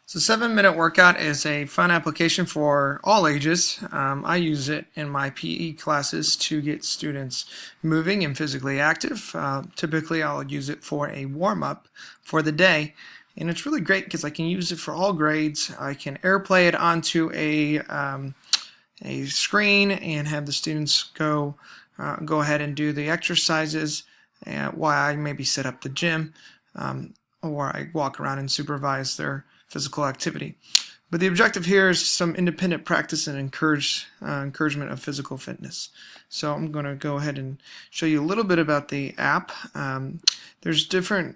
So 7 Minute Workout is a fun application for all ages. I use it in my PE classes to get students moving and physically active. Typically, I'll use it for a warm-up for the day. And it's really great because I can use it for all grades. I can AirPlay it onto a screen and have the students go ahead and do the exercises while I maybe set up the gym, or I walk around and supervise their physical activity. But the objective here is some independent practice and encouragement of physical fitness. So I'm going to go ahead and show you a little bit about the app. There's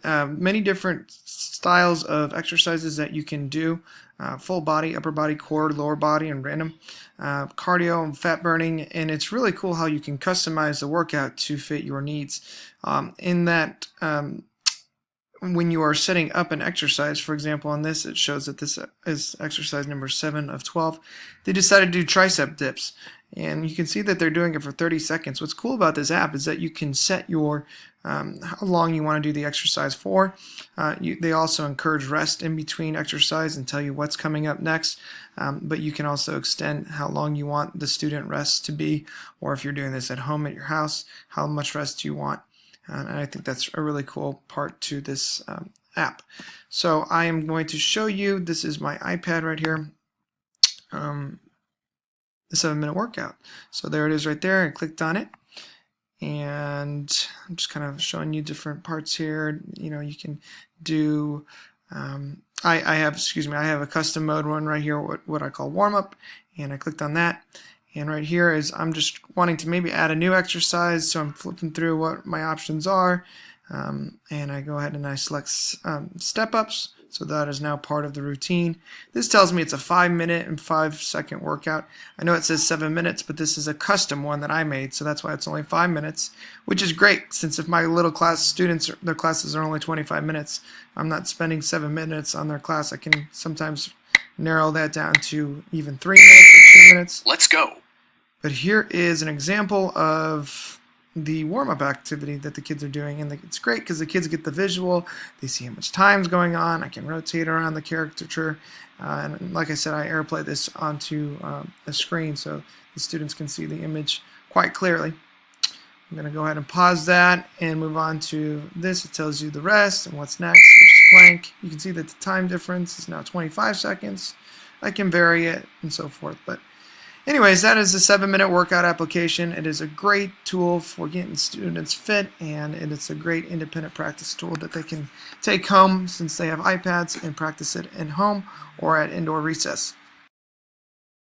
many different styles of exercises that you can do. Full body, upper body, core, lower body, and random. Cardio and fat burning. And it's really cool how you can customize the workout to fit your needs. When you are setting up an exercise, for example, on this, it shows that this is exercise number 7 of 12. They decided to do tricep dips, and you can see that they're doing it for 30 seconds. What's cool about this app is that you can set your how long you want to do the exercise for. They also encourage rest in between exercise and tell you what's coming up next, but you can also extend how long you want the student rest to be, or if you're doing this at home at your house, how much rest you want. And I think that's a really cool part to this app. So I am going to show you, this is my iPad right here, the 7 Minute Workout. So there it is right there. I clicked on it. And I'm just kind of showing you different parts here. You know, you can do, I have a custom mode one right here, what I call warm up. And I clicked on that. And right here is I'm just wanting to maybe add a new exercise, so I'm flipping through what my options are, and I go ahead and I select step ups, so that is now part of the routine. This tells me it's a 5-minute and 5-second workout. I know it says 7 minutes, but this is a custom one that I made, so that's why it's only 5 minutes, which is great, since if my little class students, their classes are only 25 minutes, I'm not spending 7 minutes on their class. I can sometimes narrow that down to even 3 minutes or 2 minutes. Let's go. But here is an example of the warm-up activity that the kids are doing, and it's great because the kids get the visual, they see how much time's going on, I can rotate around the caricature, and like I said, I AirPlay this onto a screen so the students can see the image quite clearly. I'm going to go ahead and pause that and move on to this. It tells you the rest and what's next, which is plank. You can see that the time difference is now 25 seconds. I can vary it and so forth, but anyways, that is the 7 Minute Workout application. It is a great tool for getting students fit, and it's a great independent practice tool that they can take home since they have iPads and practice it at home or at indoor recess.